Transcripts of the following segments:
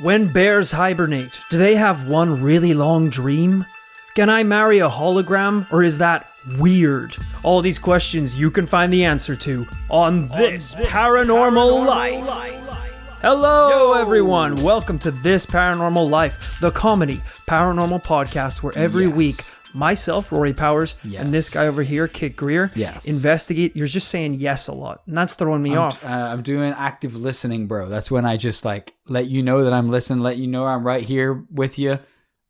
When bears hibernate, do they have one really long dream? Can I marry a hologram, or is that weird? All these questions you can find the answer to on this Paranormal Life. Hello, everyone. Welcome to This Paranormal Life, the comedy paranormal podcast where every week, myself, Rory Powers, and this guy over here, Kit Greer, investigate. You're just saying yes a lot, and that's throwing me off. I'm doing active listening, bro. That's when I just let you know that I'm listening, let you know I'm right here with you.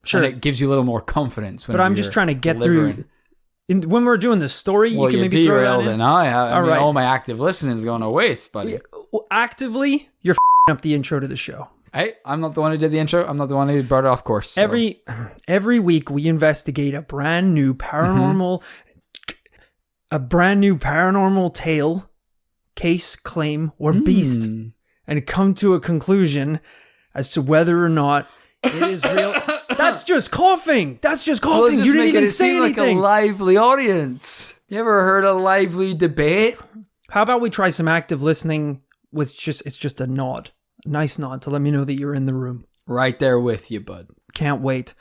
Sure. And it gives you a little more confidence. But I'm just trying to get through. When we're doing this story, you can maybe throw that in. Now. I mean, all my active listening is going to waste, buddy. Well, actively, you're up the intro to the show. Hey, I'm not the one who did the intro. I'm not the one who brought it off course. So. Every week we investigate a brand new paranormal tale, case, claim, or beast, and come to a conclusion as to whether or not it is real. That's just coughing. Well, you didn't even say anything. Like a lively audience. You ever heard a lively debate? How about we try some active listening with it's just a nod. Nice nod to let me know that you're in the room. Right there with you, bud. Can't wait.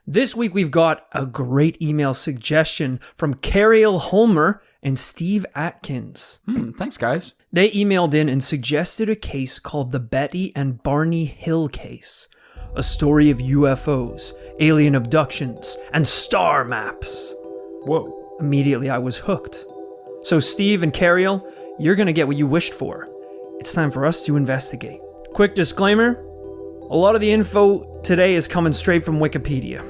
This week we've got a great email suggestion from Cariel Holmer and Steve Atkins. Thanks, guys. They emailed in and suggested a case called the Betty and Barney Hill case. A story of UFOs, alien abductions, and star maps. Whoa. Immediately I was hooked. So Steve and Cariel, you're going to get what you wished for. It's time for us to investigate. Quick disclaimer, a lot of the info today is coming straight from Wikipedia.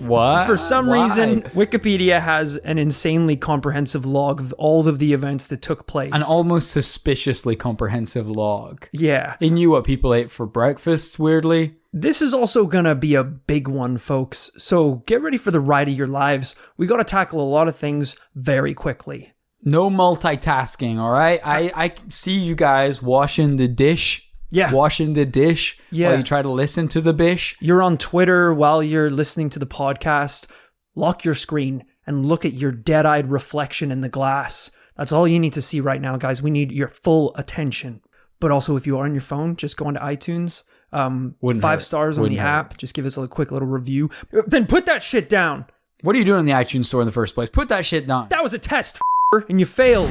What? For some reason, Wikipedia has an insanely comprehensive log of all of the events that took place. An almost suspiciously comprehensive log. Yeah. It knew what people ate for breakfast, weirdly. This is also going to be a big one, folks. So get ready for the ride of your lives. We got to tackle a lot of things very quickly. No multitasking, all right? I see you guys washing the dish. Yeah. Washing the dish while you try to listen to the bish. You're on Twitter while you're listening to the podcast. Lock your screen and look at your dead-eyed reflection in the glass. That's all you need to see right now, guys. We need your full attention. But also, if you are on your phone, just go onto iTunes. 5 stars on the app. Just give us a quick little review. Then put that shit down. What are you doing in the iTunes store in the first place? Put that shit down. That was a test, and you failed.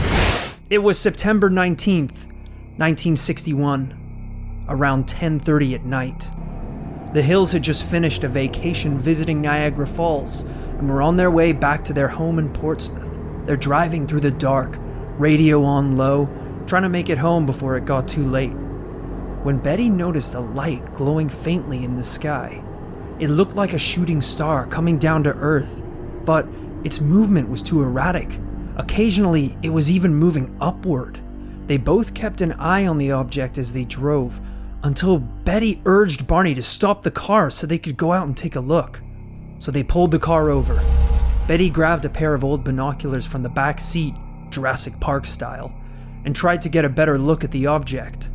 It was September 19th, 1961. Around 10:30 at night. The Hills had just finished a vacation visiting Niagara Falls and were on their way back to their home in Portsmouth. They're driving through the dark, radio on low, trying to make it home before it got too late. When Betty noticed a light glowing faintly in the sky. It looked like a shooting star coming down to Earth, but its movement was too erratic. Occasionally, it was even moving upward. They both kept an eye on the object as they drove, until Betty urged Barney to stop the car so they could go out and take a look. So they pulled the car over. Betty grabbed a pair of old binoculars from the back seat, Jurassic Park style, and tried to get a better look at the object.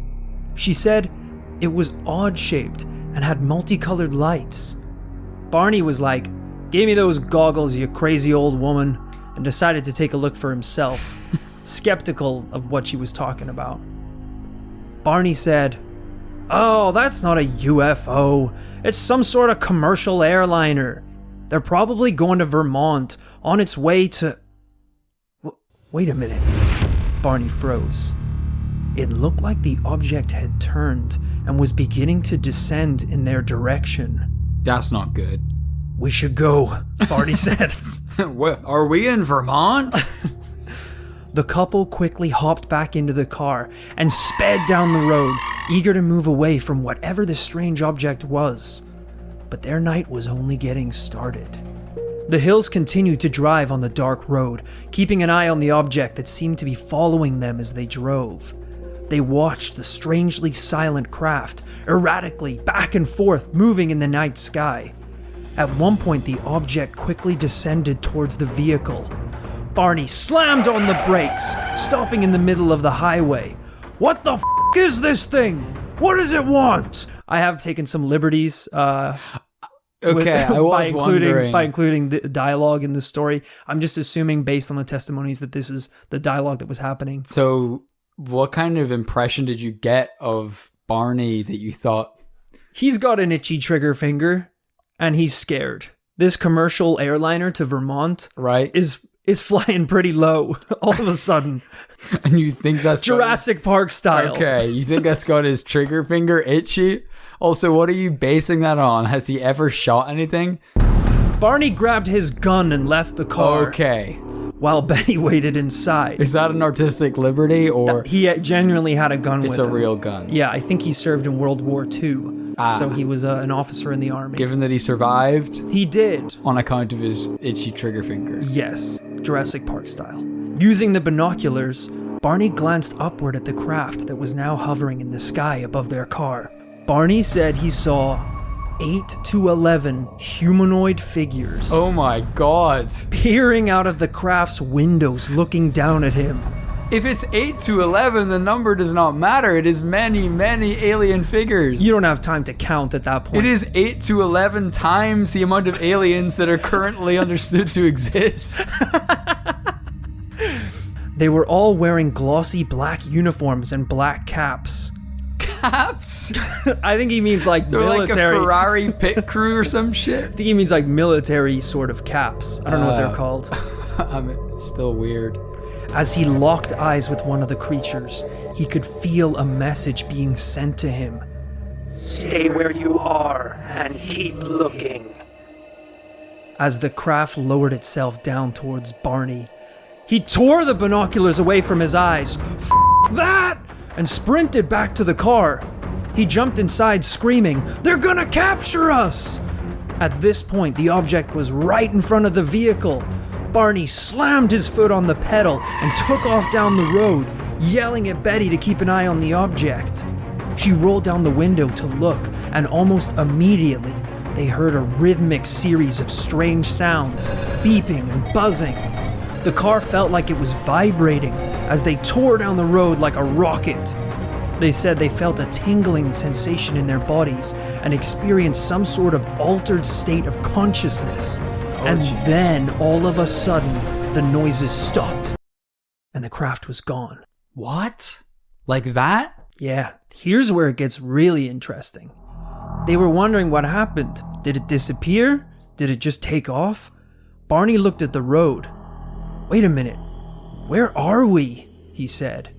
She said it was odd-shaped and had multicolored lights. Barney was like, "Give me those goggles, you crazy old woman," and decided to take a look for himself, skeptical of what she was talking about. Barney said, "Oh, that's not a UFO. It's some sort of commercial airliner. They're probably going to Vermont on its way to..." Wait a minute. Barney froze. It looked like the object had turned and was beginning to descend in their direction. That's not good. "We should go," Barney said. Are we in Vermont? The couple quickly hopped back into the car and sped down the road, eager to move away from whatever the strange object was. But their night was only getting started. The Hills continued to drive on the dark road, keeping an eye on the object that seemed to be following them as they drove. They watched the strangely silent craft, erratically back and forth, moving in the night sky. At one point, the object quickly descended towards the vehicle. Barney slammed on the brakes, stopping in the middle of the highway. "What the f*** is this thing? What does it want?" I have taken some liberties I was wondering. By including the dialogue in the story. I'm just assuming based on the testimonies that this is the dialogue that was happening. So what kind of impression did you get of Barney that you thought... He's got an itchy trigger finger, and he's scared. This commercial airliner to Vermont right is flying pretty low all of a sudden. And you think that's... Jurassic Park style. Okay, you think that's got his trigger finger itchy? Also, what are you basing that on? Has he ever shot anything? Barney grabbed his gun and left the car. Okay. While Betty waited inside. Is that an artistic liberty, or... He genuinely had a gun with him. It's a real gun. Yeah, I think he served in World War II. So he was an officer in the army. Given that he survived? He did. On account of his itchy trigger finger. Yes, Jurassic Park style. Using the binoculars, Barney glanced upward at the craft that was now hovering in the sky above their car. Barney said he saw 8 to 11 humanoid figures. Oh my god. Peering out of the craft's windows, looking down at him. If it's 8 to 11, the number does not matter. It is many, many alien figures. You don't have time to count at that point. It is 8 to 11 times the amount of aliens that are currently understood to exist. They were all wearing glossy black uniforms and black caps. Caps? I think he means like They're military. like a Ferrari pit crew or some shit. I think he means like military sort of caps. I don't know what they're called. It's still weird. As he locked eyes with one of the creatures, he could feel a message being sent to him. Stay where you are and keep looking. As the craft lowered itself down towards Barney, he tore the binoculars away from his eyes. F that! And sprinted back to the car. He jumped inside screaming, "They're gonna capture us!" At this point, the object was right in front of the vehicle. Barney slammed his foot on the pedal and took off down the road, yelling at Betty to keep an eye on the object. She rolled down the window to look, and almost immediately, they heard a rhythmic series of strange sounds, beeping and buzzing. The car felt like it was vibrating as they tore down the road like a rocket. They said they felt a tingling sensation in their bodies and experienced some sort of altered state of consciousness. Then, all of a sudden, the noises stopped, and the craft was gone. What? Like that? Yeah, here's where it gets really interesting. They were wondering what happened. Did it disappear? Did it just take off? Barney looked at the road. Wait a minute, where are we? He said.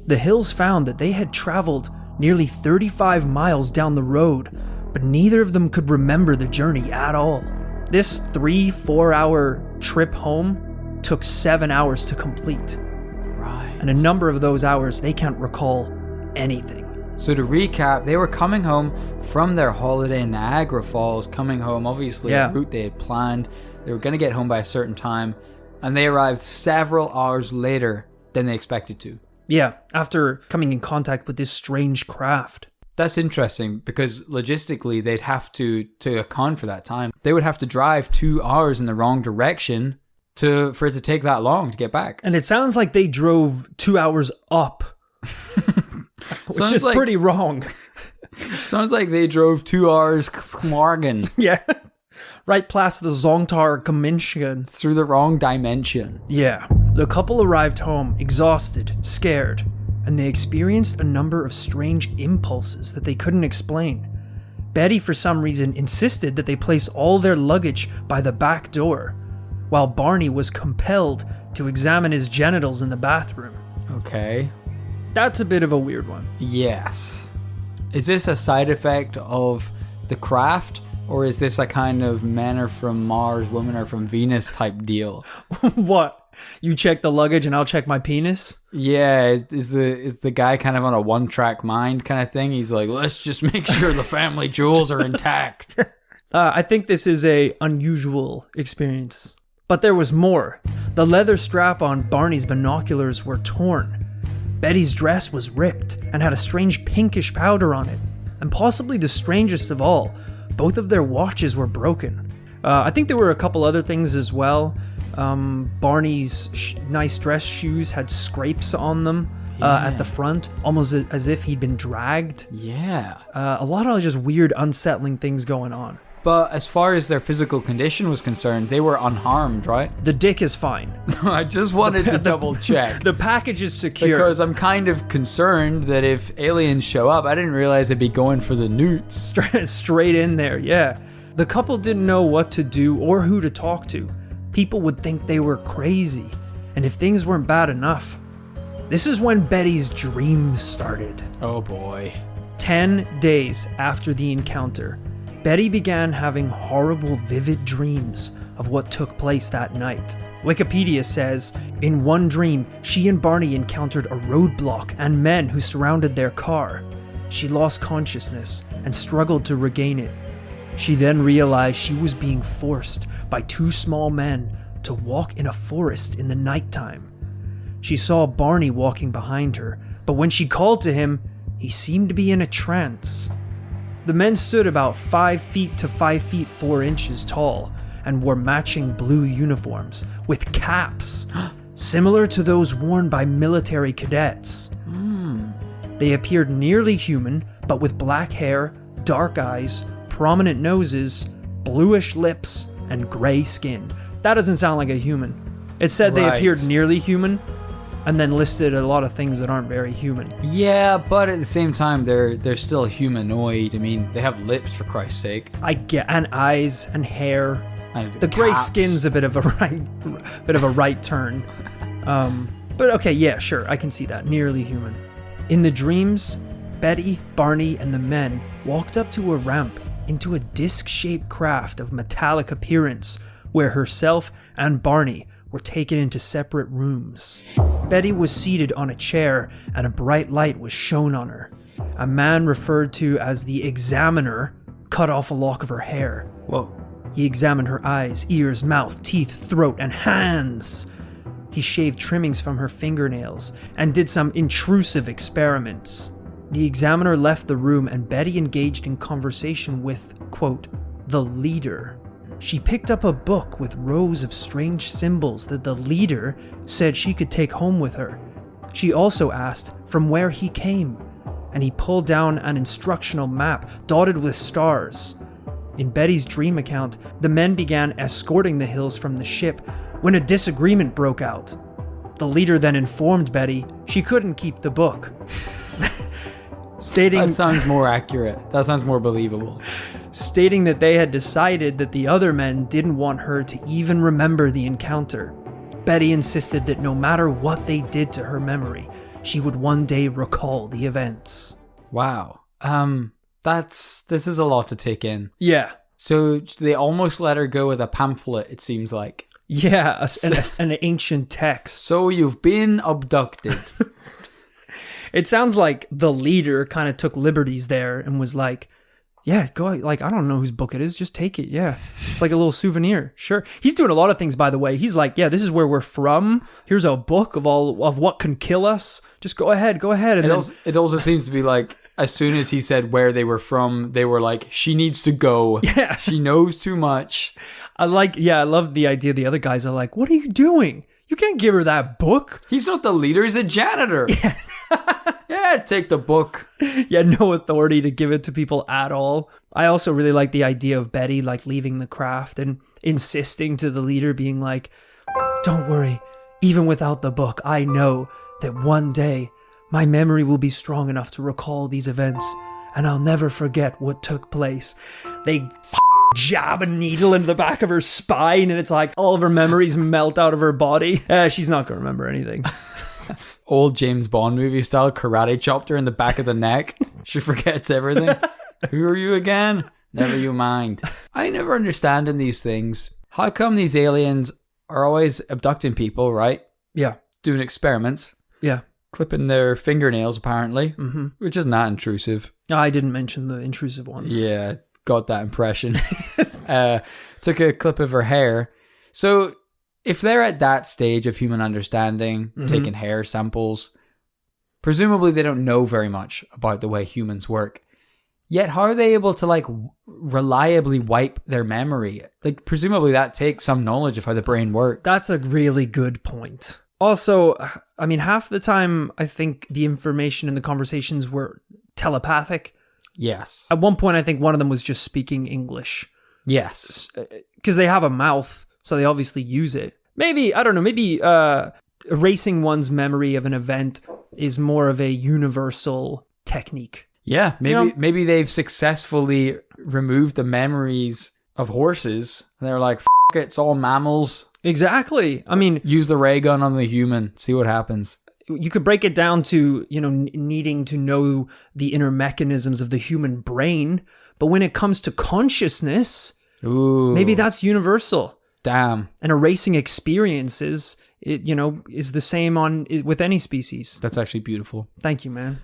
The Hills found that they had traveled nearly 35 miles down the road, but neither of them could remember the journey at all. This 3-4 hour trip home took 7 hours to complete. Right. And a number of those hours, they can't recall anything. So to recap, they were coming home from their holiday in Niagara Falls, coming home, obviously a route they had planned. They were going to get home by a certain time, and they arrived several hours later than they expected to. Yeah, after coming in contact with this strange craft. That's interesting because logistically they'd have to account for that time. They would have to drive 2 hours in the wrong direction for it to take that long to get back. And it sounds like they drove 2 hours up, which is like, pretty wrong. Sounds like they drove 2 hours Morgan. Yeah. Right past the Zongtar Commission. Through the wrong dimension. Yeah. The couple arrived home, exhausted, scared, and they experienced a number of strange impulses that they couldn't explain. Betty, for some reason, insisted that they place all their luggage by the back door, while Barney was compelled to examine his genitals in the bathroom. Okay. That's a bit of a weird one. Yes. Is this a side effect of the craft? Or is this a kind of men are from Mars, women are from Venus type deal? What? You check the luggage and I'll check my penis? Yeah, is the guy kind of on a one-track mind kind of thing? He's like, let's just make sure the family jewels are intact. I think this is a unusual experience. But there was more. The leather strap on Barney's binoculars were torn. Betty's dress was ripped and had a strange pinkish powder on it. And possibly the strangest of all, both of their watches were broken. I think there were a couple other things as well. Barney's nice dress shoes had scrapes on them at the front, almost as if he'd been dragged. Yeah. A lot of just weird, unsettling things going on. But as far as their physical condition was concerned, they were unharmed, right? The dick is fine. I just wanted to double check. The package is secure. Because I'm kind of concerned that if aliens show up, I didn't realize they'd be going for the newts. Straight in there, yeah. The couple didn't know what to do or who to talk to. People would think they were crazy. And if things weren't bad enough, this is when Betty's dreams started. Oh boy. 10 days after the encounter, Betty began having horrible, vivid dreams of what took place that night. Wikipedia says, in one dream, she and Barney encountered a roadblock and men who surrounded their car. She lost consciousness and struggled to regain it. She then realized she was being forced by two small men to walk in a forest in the nighttime. She saw Barney walking behind her, but when she called to him, he seemed to be in a trance. The men stood about 5 feet to 5 feet 4 inches tall and wore matching blue uniforms with caps, similar to those worn by military cadets. They appeared nearly human, but with black hair, dark eyes, prominent noses, bluish lips, and gray skin. That doesn't sound like a human. It said they appeared nearly human, and then listed a lot of things that aren't very human. Yeah, but at the same time, they're still humanoid. I mean, they have lips, for Christ's sake. I get, and eyes and hair. And the gray skin's a bit of a right turn. But okay, yeah, sure, I can see that. Nearly human. In the dreams, Betty, Barney, and the men walked up to a ramp into a disc-shaped craft of metallic appearance, where herself and Barney were taken into separate rooms. Betty was seated on a chair and a bright light was shone on her. A man referred to as the examiner cut off a lock of her hair. Whoa. He examined her eyes, ears, mouth, teeth, throat, and hands. He shaved trimmings from her fingernails and did some intrusive experiments. The examiner left the room and Betty engaged in conversation with, quote, the leader. She picked up a book with rows of strange symbols that the leader said she could take home with her. She also asked from where he came, and he pulled down an instructional map dotted with stars. In Betty's dream account, the men began escorting the Hills from the ship when a disagreement broke out. The leader then informed Betty she couldn't keep the book. Stating, that sounds more accurate. That sounds more believable. Stating that they had decided that the other men didn't want her to even remember the encounter. Betty insisted that no matter what they did to her memory, she would one day recall the events. Wow. This is a lot to take in. Yeah. So they almost let her go with a pamphlet, it seems like. Yeah, an ancient text. So you've been abducted. It sounds like the leader kind of took liberties there and was like, yeah, go, like, I don't know whose book it is, just take it, yeah. It's like a little souvenir, sure. He's doing a lot of things, by the way. He's like, yeah, this is where we're from. Here's a book of what can kill us. Just go ahead. And it also seems to be like, as soon as he said where they were from, they were like, she needs to go. Yeah. She knows too much. I love the idea the other guys are like, what are you doing? You can't give her that book. He's not the leader, he's a janitor. Yeah. Yeah, take the book. Yeah, no authority to give it to people at all. I also really like the idea of Betty like leaving the craft and insisting to the leader, being like, don't worry, even without the book, I know that one day my memory will be strong enough to recall these events and I'll never forget what took place. They jab a needle into the back of her spine and it's like all of her memories melt out of her body. She's not going to remember anything. Old James Bond movie style, karate chopped her in the back of the neck. She forgets everything. Who are you again? Never you mind. I never understand in these things. How come these aliens are always abducting people, right? Yeah. Doing experiments. Yeah. Clipping their fingernails, apparently. Mm-hmm. Which is not intrusive. I didn't mention the intrusive ones. Yeah, got that impression. Took a clip of her hair. So if they're at that stage of human understanding, taking hair samples, presumably they don't know very much about the way humans work. Yet how are they able to like reliably wipe their memory? Like presumably that takes some knowledge of how the brain works. That's a really good point. Also, I mean, half the time I think the information in the conversations were telepathic. Yes. At one point I think one of them was just speaking English. Yes. Because they have a mouth, so they obviously use it. Maybe, I don't know, maybe erasing one's memory of an event is more of a universal technique. Yeah, maybe they've successfully removed the memories of horses. They're like, F it, it's all mammals. Exactly. I mean, use the ray gun on the human, see what happens. You could break it down to, needing to know the inner mechanisms of the human brain, but when it comes to consciousness, maybe that's universal. Damn. And erasing experiences, is the same with any species. That's actually beautiful. Thank you, man.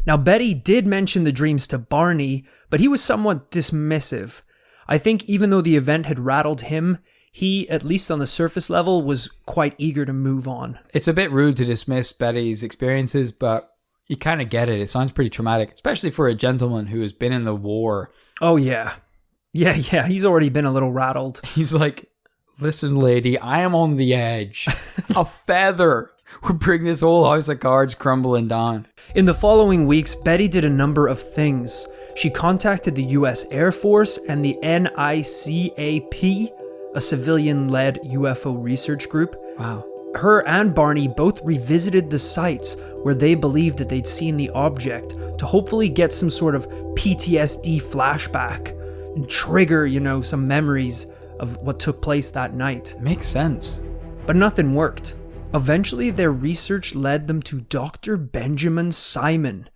Now, Betty did mention the dreams to Barney, but he was somewhat dismissive. I think even though the event had rattled him, he, at least on the surface level, was quite eager to move on. It's a bit rude to dismiss Betty's experiences, but you kind of get it. It sounds pretty traumatic, especially for a gentleman who has been in the war. Oh, yeah. Yeah, he's already been a little rattled. He's like, listen, lady, I am on the edge. A feather would bring this whole house of cards crumbling down. In the following weeks, Betty did a number of things. She contacted the U.S. Air Force and the NICAP, a civilian-led UFO research group. Wow. Her and Barney both revisited the sites where they believed that they'd seen the object to hopefully get some sort of PTSD flashback and trigger, some memories of what took place that night. Makes sense. But nothing worked. Eventually, their research led them to Dr. Benjamin Simon,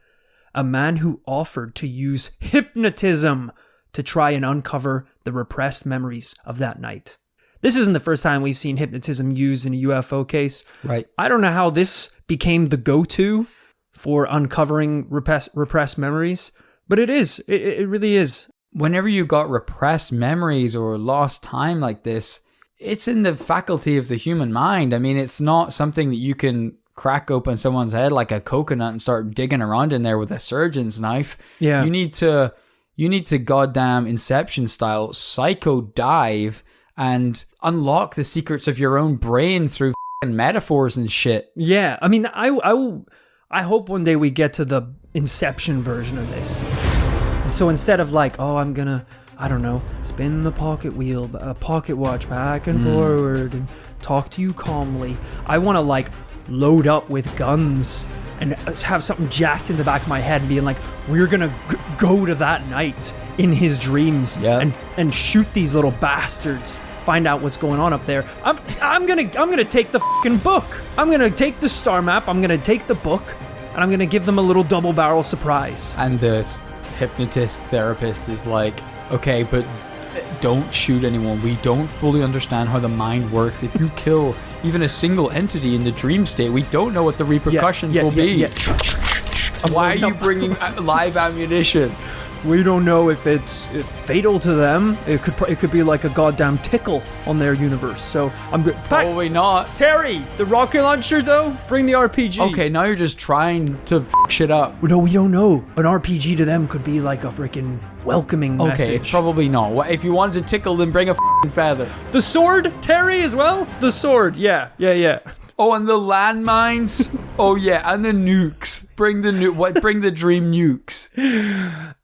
a man who offered to use hypnotism to try and uncover the repressed memories of that night. This isn't the first time we've seen hypnotism used in a UFO case. Right. I don't know how this became the go-to for uncovering repressed memories, but it is. It really is. Whenever you got repressed memories or lost time like this, it's in the faculty of the human mind. I mean, it's not something that you can crack open someone's head like a coconut and start digging around in there with a surgeon's knife. Yeah. You need to goddamn Inception style psycho dive and unlock the secrets of your own brain through f***ing metaphors and shit. Yeah. I mean, I hope one day we get to the Inception version of this. And so instead of like, I'm gonna, I don't know, spin the pocket watch back and forward and talk to you calmly, I want to like load up with guns and have something jacked in the back of my head and being like, we're gonna go to that night in his dreams and shoot these little bastards, find out what's going on up there. I'm gonna take the fucking book. I'm gonna take the star map. I'm gonna take the book, and I'm gonna give them a little double barrel surprise. And the hypnotist therapist is like, okay, but don't shoot anyone. We don't fully understand how the mind works. If you kill even a single entity in the dream state, we don't know what the repercussions will be. Why are you bringing live ammunition? We don't know if it's fatal to them. It could be like a goddamn tickle on their universe. So I'm good. Probably not. Terry, the rocket launcher though, bring the RPG. Okay, now you're just trying to f*** shit up. No, we don't know. An RPG to them could be like a freaking welcoming message. Okay, it's probably not. If you wanted to tickle, then bring a f***ing feather. The sword, Terry, as well. The sword, yeah. Oh, and the landmines. Oh yeah, and the nukes. Bring the dream nukes.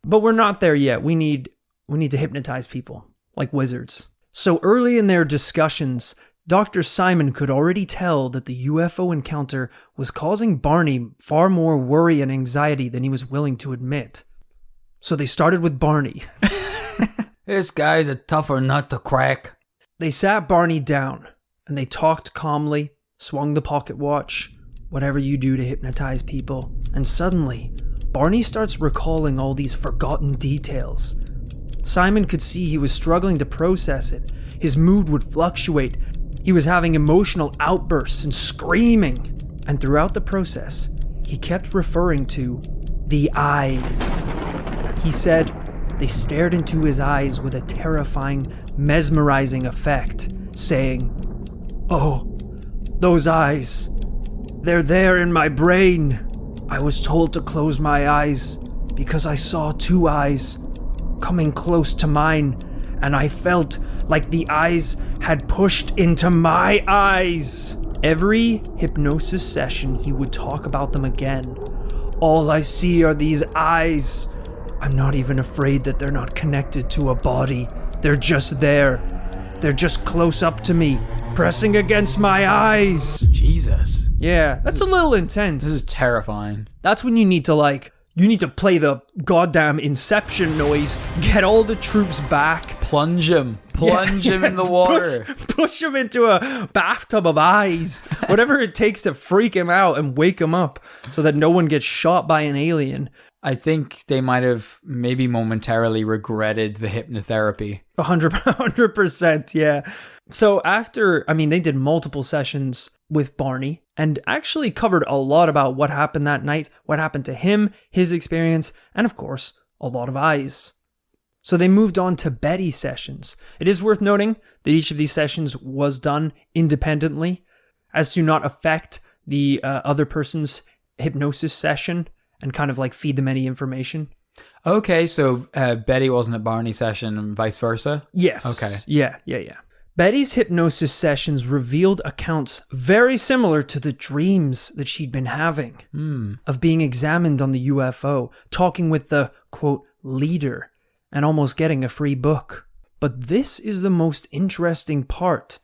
But we're not there yet. We need to hypnotize people like wizards. So early in their discussions, Dr. Simon could already tell that the UFO encounter was causing Barney far more worry and anxiety than he was willing to admit. So they started with Barney. This guy's a tougher nut to crack. They sat Barney down and they talked calmly, swung the pocket watch, whatever you do to hypnotize people. And suddenly, Barney starts recalling all these forgotten details. Simon could see he was struggling to process it. His mood would fluctuate. He was having emotional outbursts and screaming. And throughout the process, he kept referring to the eyes. He said they stared into his eyes with a terrifying, mesmerizing effect, saying, "Oh, those eyes. They're there in my brain. I was told to close my eyes because I saw two eyes coming close to mine, and I felt like the eyes had pushed into my eyes." Every hypnosis session, he would talk about them again. "All I see are these eyes. I'm not even afraid that they're not connected to a body. They're just there. They're just close up to me, pressing against my eyes. Jesus. Yeah, that's a little intense. This is terrifying. That's when you need to play the goddamn Inception noise, get all the troops back. Plunge him in the water. Push him into a bathtub of eyes. Whatever it takes to freak him out and wake him up so that no one gets shot by an alien. I think they might have maybe momentarily regretted the hypnotherapy. 100%, yeah. So they did multiple sessions with Barney and actually covered a lot about what happened that night, what happened to him, his experience, and of course, a lot of eyes. So they moved on to Betty's sessions. It is worth noting that each of these sessions was done independently as to not affect the other person's hypnosis session and kind of like feed them any information. Okay, so Betty wasn't at Barney's session and vice versa? Yes. Okay. Yeah. Betty's hypnosis sessions revealed accounts very similar to the dreams that she'd been having of being examined on the UFO, talking with the, quote, leader, and almost getting a free book. But this is the most interesting part.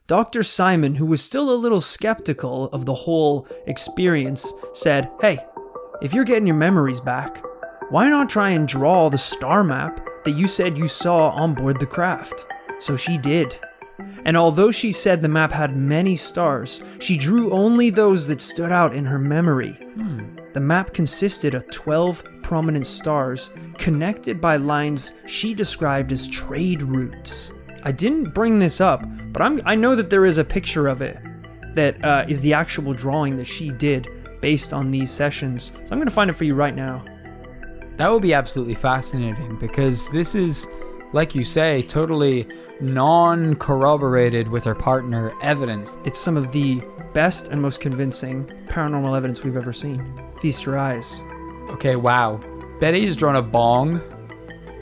Dr. Simon, who was still a little skeptical of the whole experience, said, hey, if you're getting your memories back, why not try and draw the star map that you said you saw on board the craft? So she did. And although she said the map had many stars, she drew only those that stood out in her memory. The map consisted of 12 prominent stars connected by lines she described as trade routes. I didn't bring this up, but I know that there is a picture of it that is the actual drawing that she did based on these sessions. So I'm going to find it for you right now. That would be absolutely fascinating because this is, like you say, totally non-corroborated with her partner evidence. It's some of the best and most convincing paranormal evidence we've ever seen. Feast your eyes. Okay, wow. Betty's drawn a bong.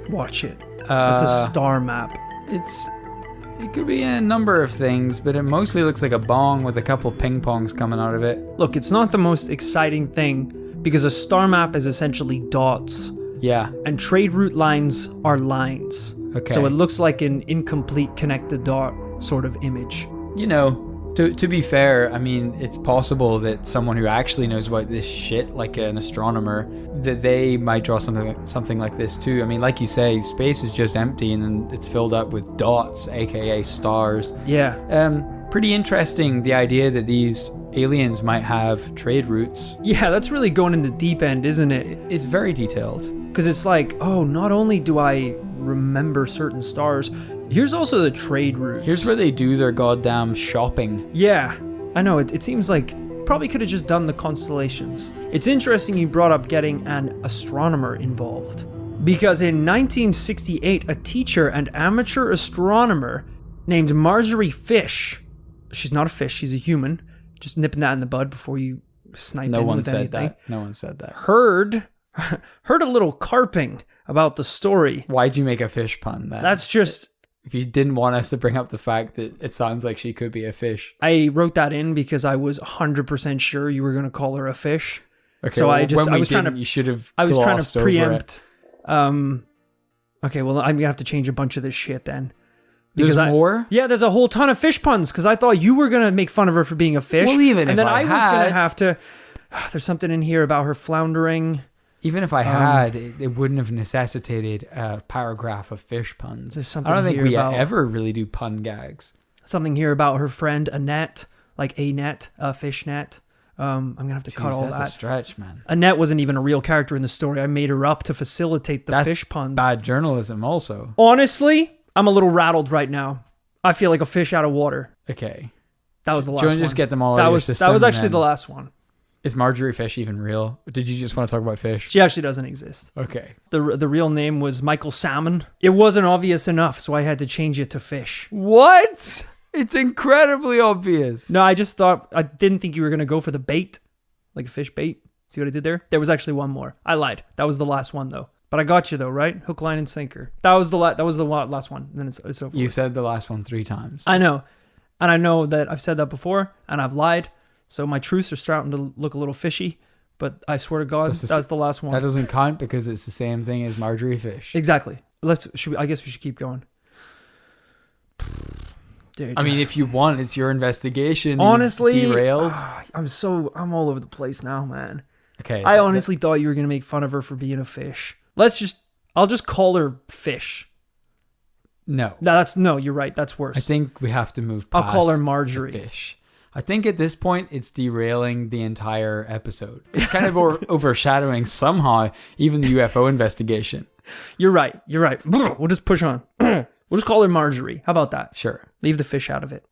Watch it. It's a star map. It could be a number of things, but it mostly looks like a bong with a couple ping pongs coming out of it. Look, it's not the most exciting thing because a star map is essentially dots. Yeah. And trade route lines are lines. Okay. So it looks like an incomplete connected dot sort of image. You know, to be fair, I mean, it's possible that someone who actually knows about this shit, like an astronomer, that they might draw something like this too. I mean, like you say, space is just empty and then it's filled up with dots, aka stars. Yeah. Pretty interesting, the idea that these aliens might have trade routes. Yeah, that's really going in the deep end, isn't it? It's very detailed. Because it's like, oh, not only do I remember certain stars, here's also the trade routes. Here's where they do their goddamn shopping. Yeah, I know. It seems like probably could have just done the constellations. It's interesting you brought up getting an astronomer involved. Because in 1968, a teacher and amateur astronomer named Marjorie Fish, she's not a fish, she's a human, just nipping that in the bud before you snipe in with anything. No one said that. Heard a little carping about the story. Why'd you make a fish pun then? That's just... If you didn't want us to bring up the fact that it sounds like she could be a fish. I wrote that in because I was 100% sure you were going to call her a fish. Okay, so well, I was trying to... You should have I was trying to preempt... It. Okay, well, I'm going to have to change a bunch of this shit then. There's more? Yeah, there's a whole ton of fish puns because I thought you were going to make fun of her for being a fish. Well, even and if then I was going to had... have to... There's something in here about her floundering... Even if I had, it wouldn't have necessitated a paragraph of fish puns. There's something I don't think here we about, ever really do pun gags. Something here about her friend Annette, like a net, a fish net. I'm gonna have to cut all that's that. A stretch, man. Annette wasn't even a real character in the story. I made her up to facilitate the fish puns. Bad journalism, also. Honestly, I'm a little rattled right now. I feel like a fish out of water. Okay, that was the last one. Do you one. want to just get them all out of your system? That was actually the last one. Is Marjorie Fish even real? Did you just want to talk about fish? She actually doesn't exist. Okay. The real name was Michael Salmon. It wasn't obvious enough, so I had to change it to Fish. What? It's incredibly obvious. No, I didn't think you were going to go for the bait, like a fish bait. See what I did there? There was actually one more. I lied. That was the last one, though. But I got you, though, right? Hook, line, and sinker. That was the last one. And then it's over. You said the last one 3 times. I know. And I know that I've said that before, and I've lied. So my truths are starting to look a little fishy, but I swear to God, that's the last one. That doesn't count because it's the same thing as Marjorie Fish. Exactly. I guess we should keep going. Dude, I mean, if you want, it's your investigation. honestly, derailed. I'm all over the place now, man. Okay. I honestly thought you were gonna make fun of her for being a fish. I'll just call her Fish. No. No, you're right. That's worse. I think we have to move past I'll call her Marjorie. Fish. I think at this point, it's derailing the entire episode. It's kind of overshadowing somehow even the UFO investigation. You're right. We'll just push on. We'll just call her Marjorie. How about that? Sure. Leave the fish out of it.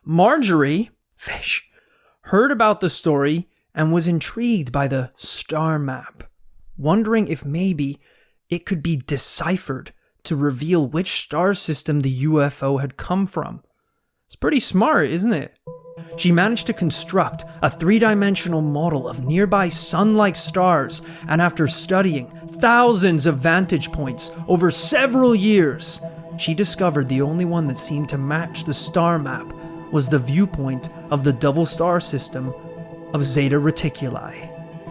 Marjorie, Fish, heard about the story and was intrigued by the star map, wondering if maybe it could be deciphered to reveal which star system the UFO had come from. It's pretty smart, isn't it? She managed to construct a 3-dimensional model of nearby sun-like stars, and after studying thousands of vantage points over several years, she discovered the only one that seemed to match the star map was the viewpoint of the double star system of Zeta Reticuli.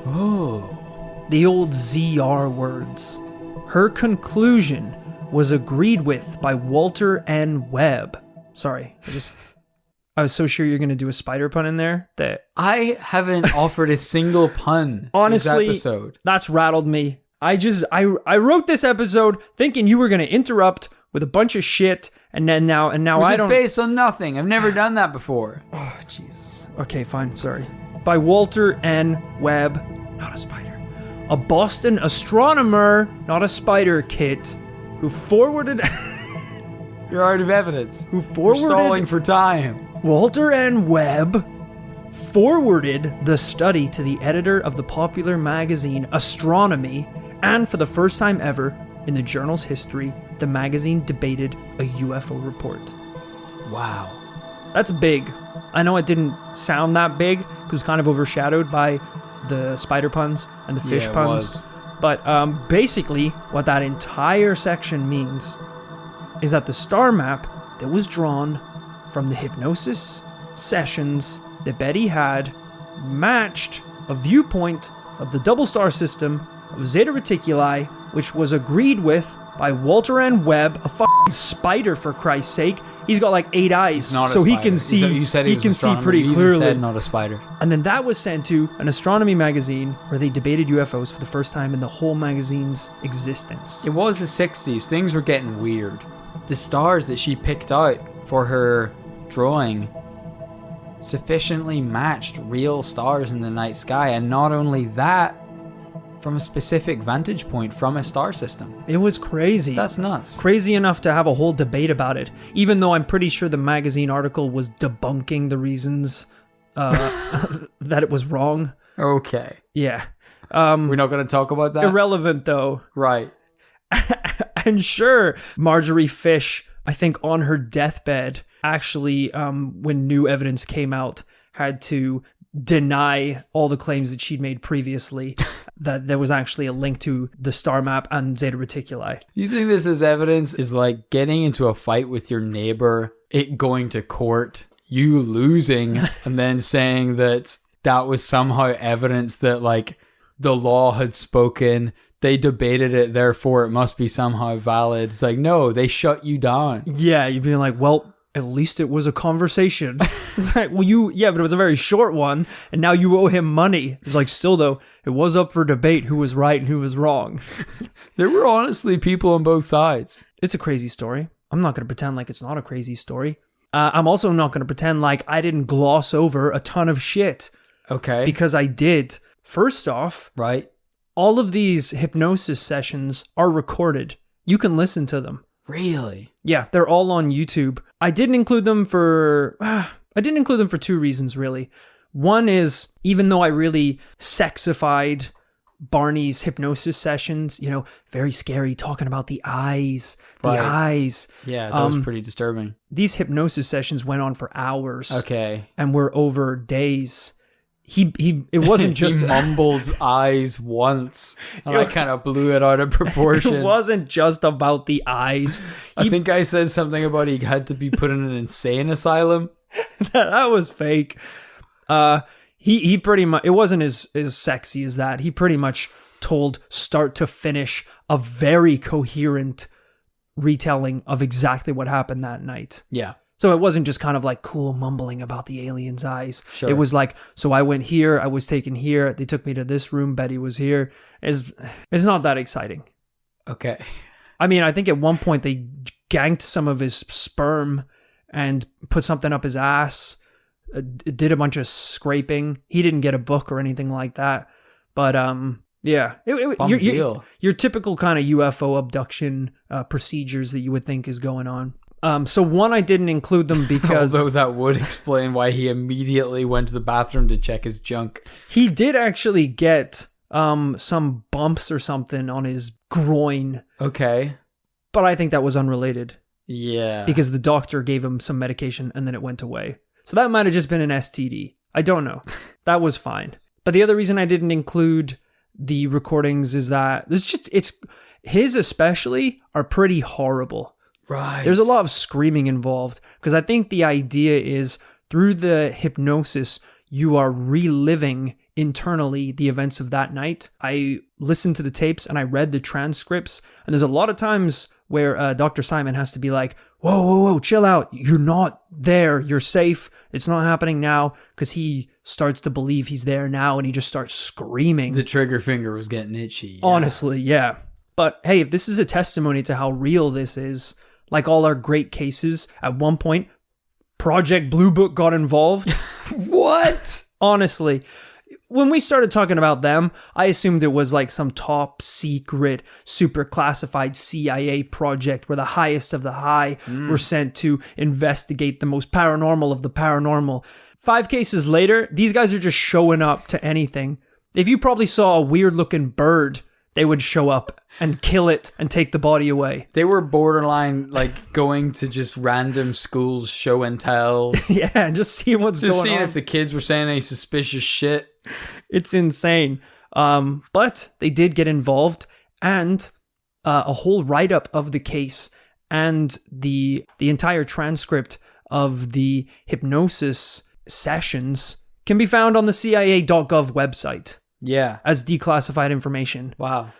Oh. The old ZR words. Her conclusion was agreed with by Walter N. Webb. Sorry, I was so sure you're going to do a spider pun in there that... I haven't offered a single pun honestly, this episode. That's rattled me. I wrote this episode thinking you were going to interrupt with a bunch of shit, and now I don't... It's based on nothing. I've never done that before. Oh, Jesus. Okay, fine, sorry. By Walter N. Webb, not a spider. A Boston astronomer, not a spider, Kit, who forwarded... You're out of evidence. Who forwarded... You're stalling for time. Walter N. Webb forwarded the study to the editor of the popular magazine Astronomy, and for the first time ever in the journal's history, the magazine debated a UFO report. Wow. That's big. I know it didn't sound that big, because it was kind of overshadowed by the spider puns and the fish puns. Was. But basically, what that entire section means is that the star map that was drawn from the hypnosis sessions that Betty had matched a viewpoint of the double star system of Zeta Reticuli, which was agreed with by Walter N. Webb, a fucking spider for Christ's sake. He's got like 8 eyes, so he can see. You said he can see pretty you clearly. Said not a spider. And then that was sent to an astronomy magazine where they debated UFOs for the first time in the whole magazine's existence. It was the 60s. Things were getting weird. The stars that she picked out for her drawing sufficiently matched real stars in the night sky, and not only that, from a specific vantage point from a star system. It was crazy. That's nuts. Crazy enough to have a whole debate about it, even though I'm pretty sure the magazine article was debunking the reasons that it was wrong. Okay. Yeah. We're not going to talk about that? Irrelevant, though. Right. And sure, Marjorie Fish, I think on her deathbed, actually, when new evidence came out, had to deny all the claims that she'd made previously that there was actually a link to the star map and Zeta Reticuli. You think this is evidence is like getting into a fight with your neighbor, it going to court, you losing, and then saying that was somehow evidence that like the law had spoken, they debated it, therefore it must be somehow valid. It's like, no, they shut you down. Yeah, you'd be like, well, at least it was a conversation. It's like, well, but it was a very short one, and now you owe him money. It's like, still though, it was up for debate who was right and who was wrong. There were honestly people on both sides. It's a crazy story. I'm not going to pretend like it's not a crazy story. I'm also not going to pretend like I didn't gloss over a ton of shit. Okay. Because I did. First off, right, all of these hypnosis sessions are recorded. You can listen to them. Really? Yeah, they're all on YouTube. I didn't include them for 2 reasons, really. One is, even though I really sexified Barney's hypnosis sessions, very scary, talking about the eyes, right. Eyes. Yeah, that was pretty disturbing. These hypnosis sessions went on for hours. Okay. And were over days. It wasn't just... He mumbled eyes once, and I kind of blew it out of proportion. It wasn't just about the eyes. I think I said something about he had to be put in an insane asylum. That was fake. He pretty much... It wasn't as sexy as that. He pretty much told start to finish a very coherent retelling of exactly what happened that night. Yeah. So it wasn't just kind of like cool mumbling about the alien's eyes. Sure. It was like, so I went here, I was taken here, they took me to this room, Betty was here. It's not that exciting. Okay. I mean, I think at one point they ganked some of his sperm and put something up his ass, did a bunch of scraping. He didn't get a book or anything like that. But yeah, your typical kind of UFO abduction procedures that you would think is going on. So one, I didn't include them because... Although that would explain why he immediately went to the bathroom to check his junk. He did actually get some bumps or something on his groin. Okay. But I think that was unrelated. Yeah. Because the doctor gave him some medication and then it went away. So that might have just been an STD. I don't know. That was fine. But the other reason I didn't include the recordings is that his especially are pretty horrible. Right. There's a lot of screaming involved because I think the idea is through the hypnosis, you are reliving internally the events of that night. I listened to the tapes and I read the transcripts, and there's a lot of times where Dr. Simon has to be like, whoa, chill out. You're not there. You're safe. It's not happening now, because he starts to believe he's there now and he just starts screaming. The trigger finger was getting itchy. Yeah. Honestly, yeah. But hey, if this is a testimony to how real this is, like all our great cases, at one point, Project Blue Book got involved. What? Honestly, when we started talking about them, I assumed it was like some top secret, super classified CIA project where the highest of the high were sent to investigate the most paranormal of the paranormal. 5 cases later, these guys are just showing up to anything. If you probably saw a weird looking bird, they would show up and kill it and take the body away. They were borderline like going to just random schools, show and tells. Yeah, and just seeing what's going on. Just seeing if the kids were saying any suspicious shit. It's insane. But they did get involved, and a whole write-up of the case and the entire transcript of the hypnosis sessions can be found on the CIA.gov website. Yeah. As declassified information. Wow.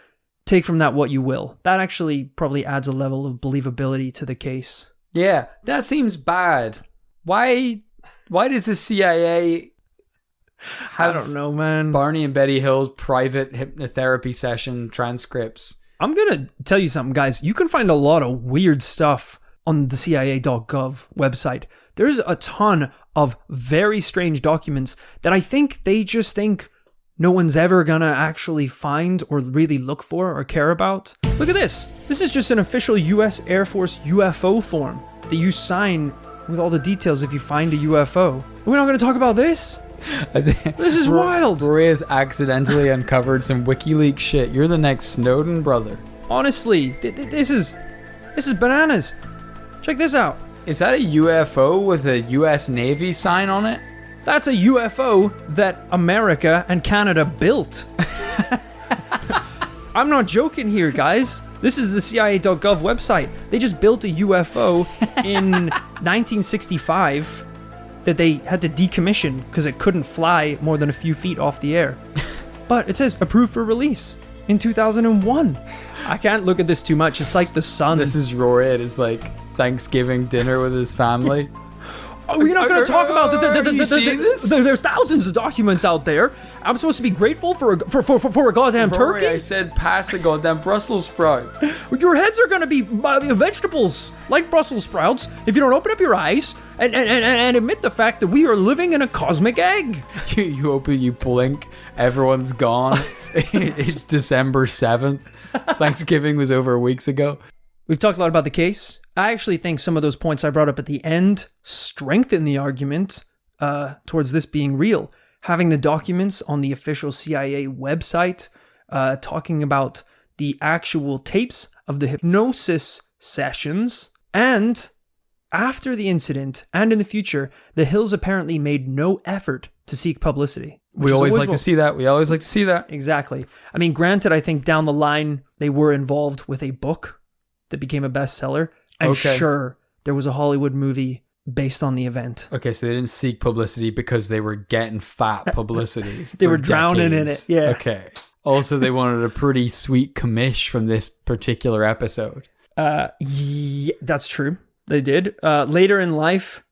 Take from that what you will. That actually probably adds a level of believability to the case. Yeah, that seems bad. Why does the CIA have, I don't know, man, Barney and Betty Hill's private hypnotherapy session transcripts? I'm going to tell you something, guys. You can find a lot of weird stuff on the CIA.gov website. There's a ton of very strange documents that I think they just think no one's ever gonna actually find or really look for or care about. Look at this. This is just an official US Air Force UFO form that you sign with all the details if you find a UFO. We're not gonna talk about this? This is wild. Roy has accidentally uncovered some WikiLeaks shit. You're the next Snowden, brother. Honestly, this is bananas. Check this out. Is that a UFO with a US Navy sign on it? That's a UFO that America and Canada built. I'm not joking here, guys. This is the CIA.gov website. They just built a UFO in 1965 that they had to decommission because it couldn't fly more than a few feet off the air. But it says approved for release in 2001. I can't look at this too much. It's like the sun. This is Rory at his like Thanksgiving dinner with his family. Oh, we're not going to talk about this? There's thousands of documents out there. I'm supposed to be grateful for a goddamn Rory, turkey. I said pass the goddamn Brussels sprouts. Your heads are going to be vegetables like Brussels sprouts if you don't open up your eyes and admit the fact that we are living in a cosmic egg. You open, you blink, everyone's gone. It's December 7th. Thanksgiving was over weeks ago. We've talked a lot about the case. I actually think some of those points I brought up at the end strengthen the argument towards this being real. Having the documents on the official CIA website talking about the actual tapes of the hypnosis sessions. And after the incident and in the future, the Hills apparently made no effort to seek publicity. We always like to see that. We always like to see that. Exactly. I mean, granted, I think down the line, they were involved with a book that became a bestseller. And sure, there was a Hollywood movie based on the event. Okay, so they didn't seek publicity because they were getting fat publicity. They were drowning in it, yeah. Okay. Also, they wanted a pretty sweet commish from this particular episode. Yeah, that's true. They did. Later in life,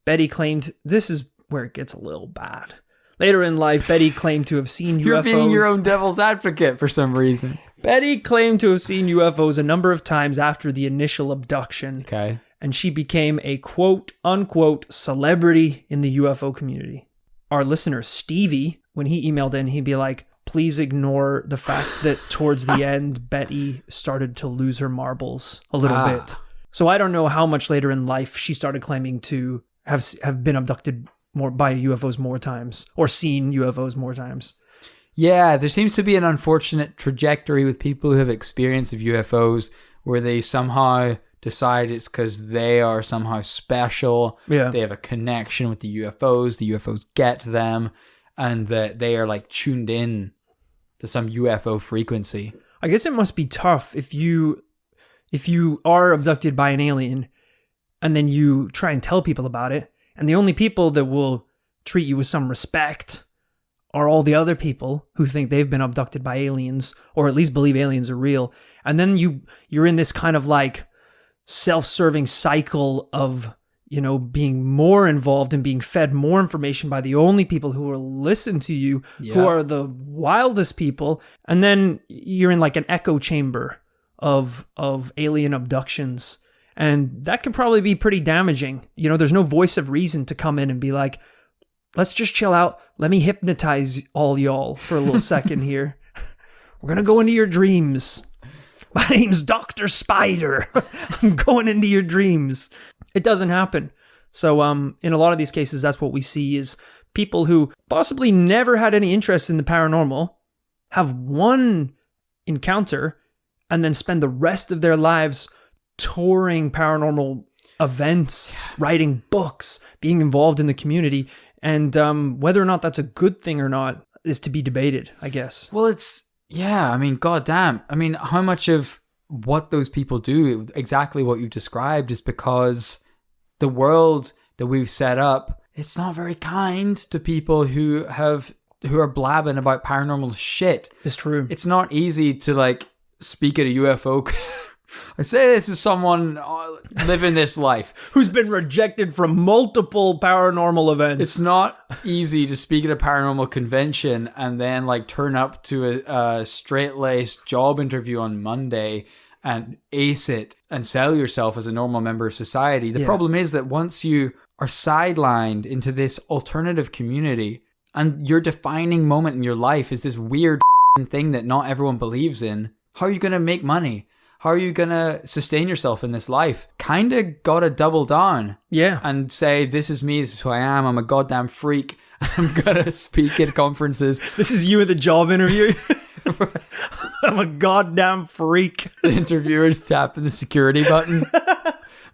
Betty claimed, this is where it gets a little bad. Later in life, Betty claimed to have seen UFOs. You're being your own devil's advocate for some reason. Betty claimed to have seen UFOs a number of times after the initial abduction. Okay. And she became a quote-unquote celebrity in the UFO community. Our listener, Stevie, when he emailed in, he'd be like, please ignore the fact that towards the end, Betty started to lose her marbles a little bit. So I don't know how much later in life she started claiming to have been abducted more by UFOs more times or seen UFOs more times. Yeah, there seems to be an unfortunate trajectory with people who have experience of UFOs where they somehow decide it's because they are somehow special. Yeah. They have a connection with the UFOs get them, and that they are like tuned in to some UFO frequency. I guess it must be tough if you are abducted by an alien and then you try and tell people about it, and the only people that will treat you with some respect are all the other people who think they've been abducted by aliens, or at least believe aliens are real. And then you're in this kind of like self-serving cycle of, being more involved and being fed more information by the only people who will listen to you, who are the wildest people. And then you're in like an echo chamber of alien abductions. And that can probably be pretty damaging. There's no voice of reason to come in and be like, let's just chill out. Let me hypnotize all y'all for a little second here. We're going to go into your dreams. My name's Dr. Spider. I'm going into your dreams. It doesn't happen. So in a lot of these cases, that's what we see is people who possibly never had any interest in the paranormal have one encounter and then spend the rest of their lives touring paranormal events, writing books, being involved in the community. And whether or not that's a good thing or not is to be debated, I guess. Well, goddamn. How much of what those people do, exactly what you described, is because the world that we've set up, it's not very kind to people who are blabbing about paranormal shit. It's true. It's not easy to like speak at a UFO. I say this is someone living this life who's been rejected from multiple paranormal events. It's not easy to speak at a paranormal convention and then like turn up to a straight-laced job interview on Monday and ace it and sell yourself as a normal member of society. The problem is that once you are sidelined into this alternative community and your defining moment in your life is this weird thing that not everyone believes in, how are you going to make money? How are you going to sustain yourself in this life? Kind of got to double down. Yeah. And say, this is me, this is who I am, I'm a goddamn freak. I'm going to speak at conferences. This is you at the job interview. I'm a goddamn freak. The interviewer's tapping the security button.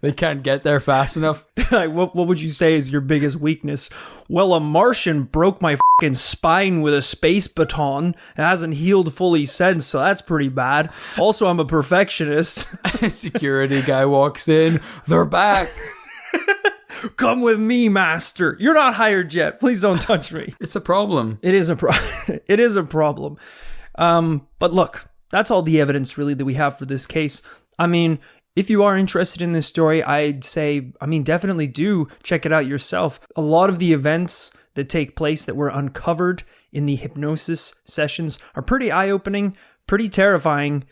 They can't get there fast enough. What would you say is your biggest weakness? Well, a Martian broke my fucking spine with a space baton. It hasn't healed fully since, so that's pretty bad. Also, I'm a perfectionist. Security guy walks in. They're back. Come with me, master. You're not hired yet. Please don't touch me. It's a problem. It is a problem. But look, that's all the evidence really that we have for this case. If you are interested in this story, I'd say, definitely do check it out yourself. A lot of the events that take place that were uncovered in the hypnosis sessions are pretty eye-opening, pretty terrifying,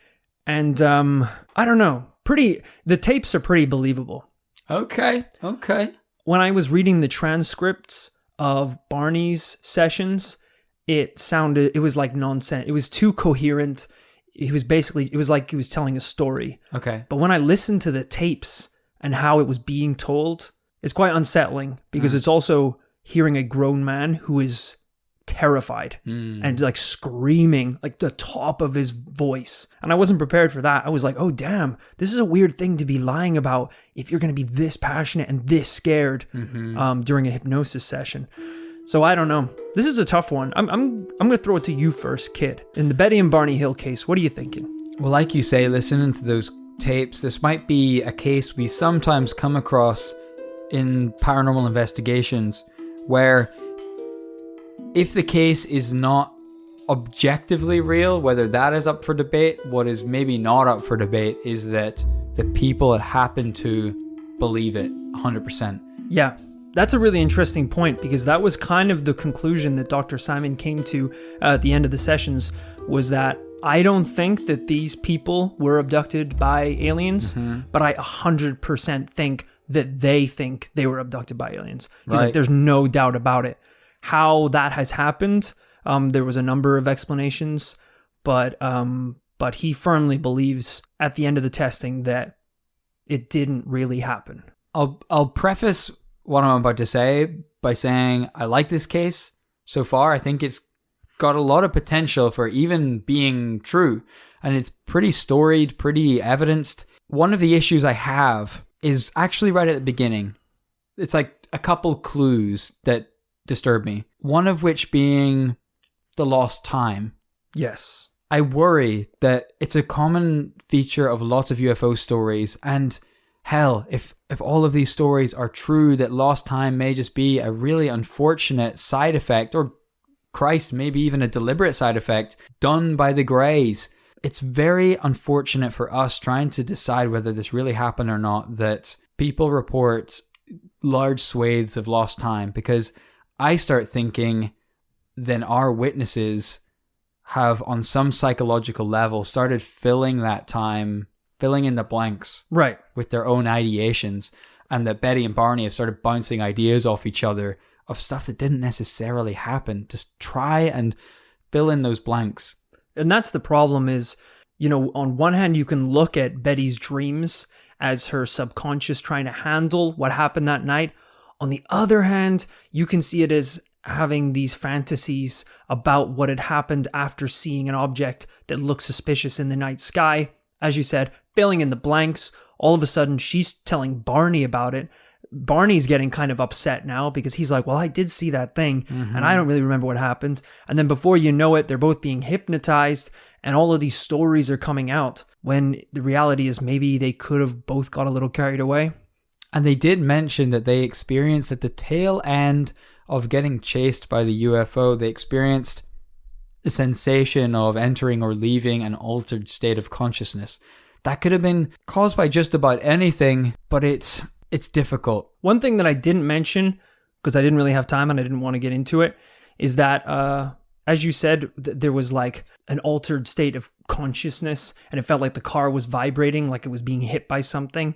and I don't know, the tapes are pretty believable. Okay. When I was reading the transcripts of Barney's sessions, it was like nonsense. It was too coherent. It was like he was telling a story. Okay. But when I listened to the tapes and how it was being told, it's quite unsettling because it's also hearing a grown man who is terrified and like screaming like the top of his voice. And I wasn't prepared for that. I was like, oh damn, this is a weird thing to be lying about if you're going to be this passionate and this scared during a hypnosis session. So I don't know. This is a tough one. I'm going to throw it to you first, Kid. In the Betty and Barney Hill case, what are you thinking? Well, like you say, listening to those tapes, this might be a case we sometimes come across in paranormal investigations where if the case is not objectively real, whether that is up for debate, what is maybe not up for debate is that the people it happened to believe it 100%. Yeah, that's a really interesting point, because that was kind of the conclusion that Dr. Simon came to at the end of the sessions, was that I don't think that these people were abducted by aliens, but I 100% think that they were abducted by aliens. He's like, there's no doubt about it. How that has happened, there was a number of explanations, but he firmly believes at the end of the testing that it didn't really happen. I'll preface what I'm about to say by saying I like this case so far. I think it's got a lot of potential for even being true, and it's pretty storied, pretty evidenced. One of the issues I have is actually right at the beginning. It's like a couple clues that disturb me. One of which being the lost time. Yes. I worry that it's a common feature of lots of UFO stories, and hell, if all of these stories are true, that lost time may just be a really unfortunate side effect, or Christ, maybe even a deliberate side effect done by the Greys. It's very unfortunate for us trying to decide whether this really happened or not that people report large swathes of lost time, because I start thinking then our witnesses have on some psychological level started filling that time, filling in the blanks with their own ideations, and that Betty and Barney have started bouncing ideas off each other of stuff that didn't necessarily happen. Just try and fill in those blanks. And that's the problem is, on one hand, you can look at Betty's dreams as her subconscious trying to handle what happened that night. On the other hand, you can see it as having these fantasies about what had happened after seeing an object that looked suspicious in the night sky. As you said, filling in the blanks. All of a sudden, she's telling Barney about it. Barney's getting kind of upset now because he's like, well, I did see that thing and I don't really remember what happened. And then before you know it, they're both being hypnotized and all of these stories are coming out, when the reality is maybe they could have both got a little carried away. And they did mention that they experienced at the tail end of getting chased by the UFO, they experienced the sensation of entering or leaving an altered state of consciousness. That could have been caused by just about anything, but it's difficult. One thing that I didn't mention, because I didn't really have time and I didn't want to get into it, is that, as you said, there was like an altered state of consciousness and it felt like the car was vibrating, like it was being hit by something.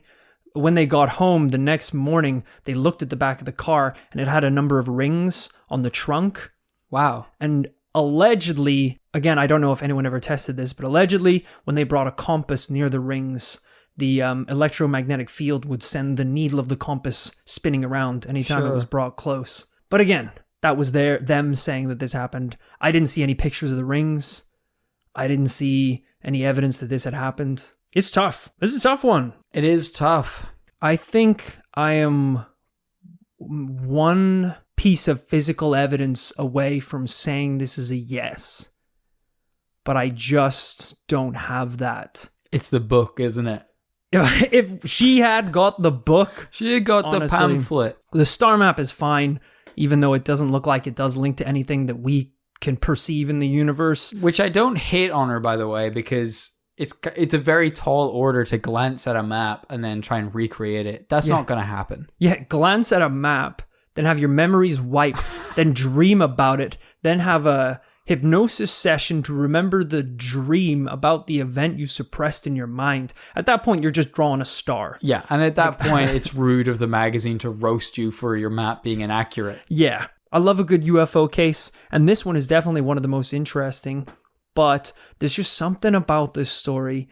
When they got home the next morning, they looked at the back of the car and it had a number of rings on the trunk. Wow. And allegedly, again, I don't know if anyone ever tested this, but allegedly, when they brought a compass near the rings, the electromagnetic field would send the needle of the compass spinning around anytime it was brought close. But again, that was them saying that this happened. I didn't see any pictures of the rings. I didn't see any evidence that this had happened. It's tough. This is a tough one. It is tough. I think I am one piece of physical evidence away from saying this is a yes. But I just don't have that. It's the book, isn't it? If she had got the book, she had got honestly, the pamphlet. The star map is fine, even though it doesn't look like it does link to anything that we can perceive in the universe. Which I don't hate on her, by the way, because it's a very tall order to glance at a map and then try and recreate it. That's not going to happen. Yeah, glance at a map, then have your memories wiped, then dream about it, then have a hypnosis session to remember the dream about the event you suppressed in your mind. At that point, you're just drawing a star. Yeah, and at that point, it's rude of the magazine to roast you for your map being inaccurate. Yeah, I love a good UFO case, and this one is definitely one of the most interesting, but there's just something about this story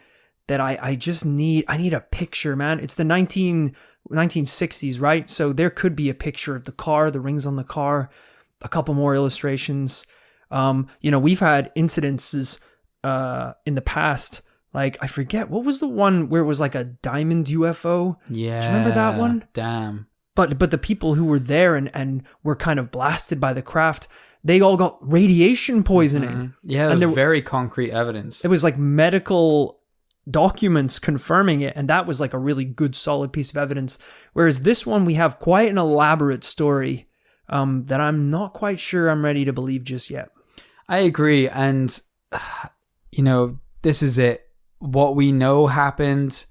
that I just need. I need a picture, man. It's the 1960s, right? So there could be a picture of the car, the rings on the car, a couple more illustrations. We've had incidences in the past, like I forget what was the one where it was like a diamond UFO. Yeah, do you remember that one? Damn. But the people who were there and were kind of blasted by the craft, they all got radiation poisoning. Mm-hmm. Yeah, there was very concrete evidence. It was like medical documents confirming it, and that was like a really good, solid piece of evidence. Whereas this one, we have quite an elaborate story that I'm not quite sure I'm ready to believe just yet. I agree, and this is it. What we know happened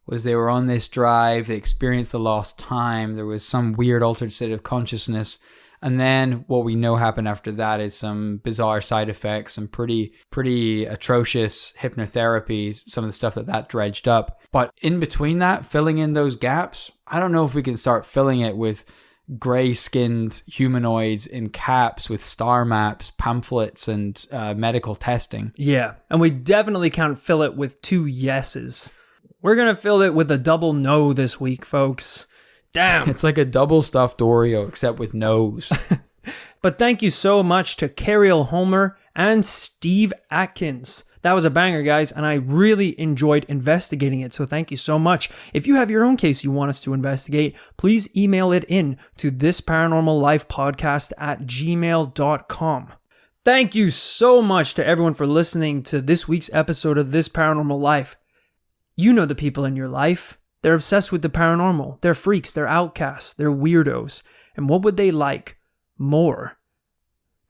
was they were on this drive, they experienced the lost time, there was some weird altered state of consciousness, and then what we know happened after that is some bizarre side effects, some pretty atrocious hypnotherapy, some of the stuff that dredged up. But in between that, filling in those gaps, I don't know if we can start filling it with gray-skinned humanoids in caps with star maps, pamphlets, and medical testing. Yeah, and we definitely can't fill it with 2 yeses. We're going to fill it with a double no this week, folks. Damn. It's like a double stuffed Oreo, except with no's. But thank you so much to Cariel Homer and Steve Atkins. That was a banger, guys, and I really enjoyed investigating it, so thank you so much. If you have your own case you want us to investigate, please email it in to thisparanormallifepodcast@gmail.com. Thank you so much to everyone for listening to this week's episode of This Paranormal Life. You know the people in your life. They're obsessed with the paranormal. They're freaks, they're outcasts, they're weirdos. And what would they like more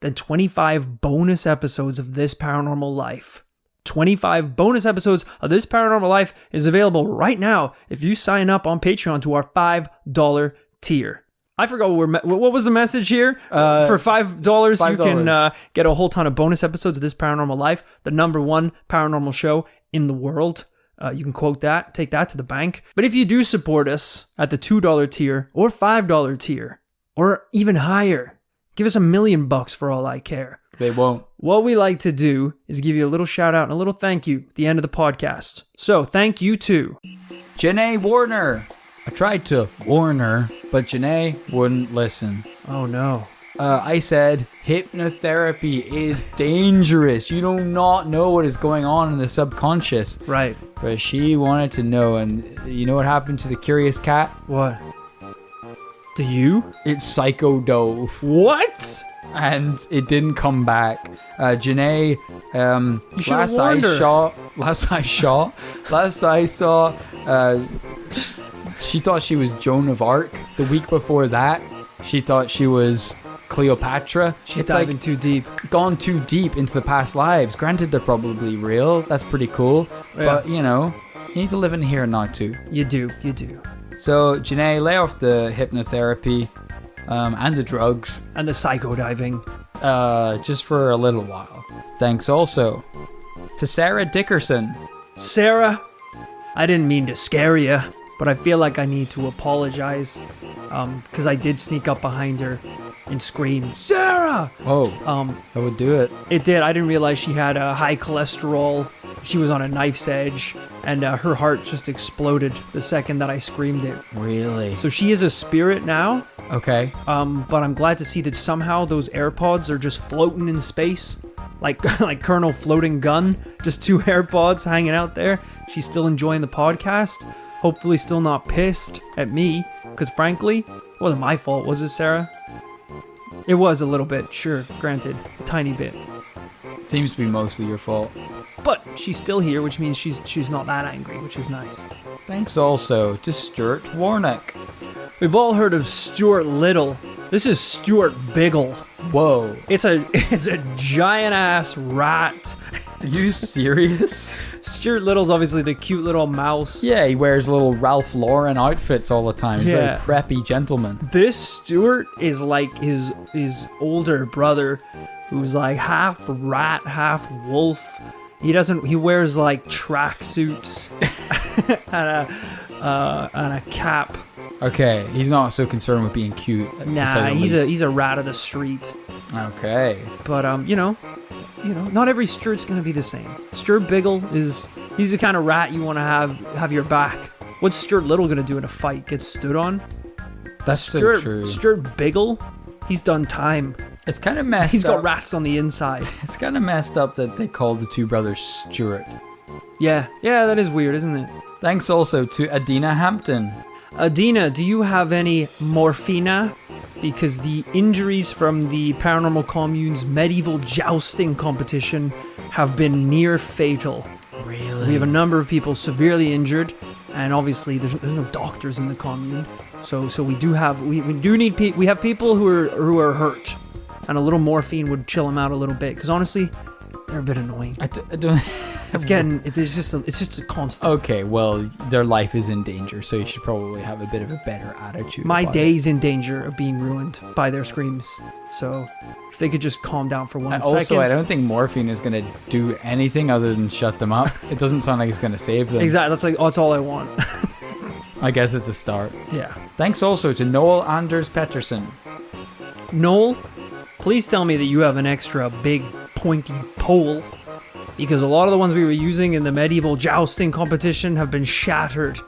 than 25 bonus episodes of This Paranormal Life? 25 bonus episodes of This Paranormal Life is available right now if you sign up on Patreon to our $5 tier. I forgot what was the message here? For $5, you can get a whole ton of bonus episodes of This Paranormal Life, the #1 paranormal show in the world. You can quote that, take that to the bank. But if you do support us at the $2 tier or $5 tier or even higher, give us $1 million for all I care. They won't. What we like to do is give you a little shout out and a little thank you at the end of the podcast. So thank you to Janae Warner. I tried to warn her, but Janae wouldn't listen. Oh no. I said, hypnotherapy is dangerous. You do not know what is going on in the subconscious. Right. But she wanted to know, and you know what happened to the curious cat? What? Do you? It psycho dove. What? And it didn't come back. Janae, last I saw, she thought she was Joan of Arc. The week before that, she thought she was Cleopatra. She's diving too deep. Gone too deep into the past lives. Granted, they're probably real. That's pretty cool. Yeah. But, you know, you need to live in here and not too. You do. So, Janae, lay off the hypnotherapy and the drugs. And the psycho diving. Just for a little while. Thanks also to Sarah Dickerson. Sarah, I didn't mean to scare you, but I feel like I need to apologize. Because I did sneak up behind her and scream, Sarah! Oh, that would do it. It did. I didn't realize she had high cholesterol. She was on a knife's edge, and her heart just exploded the second that I screamed it. Really? So she is a spirit now. Okay. But I'm glad to see that somehow those AirPods are just floating in space. Like Colonel Floating Gun. Just 2 AirPods hanging out there. She's still enjoying the podcast. Hopefully still not pissed at me. Because frankly, it wasn't my fault, was it, Sarah? It was a little bit, sure, granted. A tiny bit. Seems to be mostly your fault. But she's still here, which means she's not that angry, which is nice. Thanks also to Stuart Warnock. We've all heard of Stuart Little. This is Stuart Biggle. Whoa. It's a giant-ass rat. Are you serious? Stuart Little's obviously the cute little mouse. Yeah, he wears little Ralph Lauren outfits all the time. He's a very preppy gentleman. This Stuart is like his older brother, who's like half rat, half wolf. He wears like tracksuits and a cap. Okay, he's not so concerned with being cute. Nah, he's a rat of the street. Okay. But you know, not every Stuart's gonna be the same. Stuart Biggle he's the kind of rat you want to have your back. What's Stuart Little gonna do in a fight? Get stood on? That's so true. Stuart Biggle, he's done time. It's kind of messed up. He's got rats on the inside. It's kind of messed up that they called the 2 brothers Stuart. Yeah, that is weird, isn't it? Thanks also to Adina Hampton. Adina, do you have any morphina? Because the injuries from the Paranormal Commune's medieval jousting competition have been near fatal. Really? We have a number of people severely injured, and obviously there's no doctors in the commune. So we have people who are hurt, and a little morphine would chill them out a little bit. Because honestly, they're a bit annoying. I don't. It's just a constant. Okay, well, their life is in danger, so you should probably have a bit of a better attitude. My day's in danger of being ruined by their screams. So if they could just calm down for 1 second. Also, I don't think morphine is going to do anything other than shut them up. It doesn't sound like it's going to save them. Exactly. That's all I want. I guess it's a start. Yeah. Thanks also to Noel Anders Pettersson. Noel, please tell me that you have an extra big pointy pole, because a lot of the ones we were using in the medieval jousting competition have been shattered.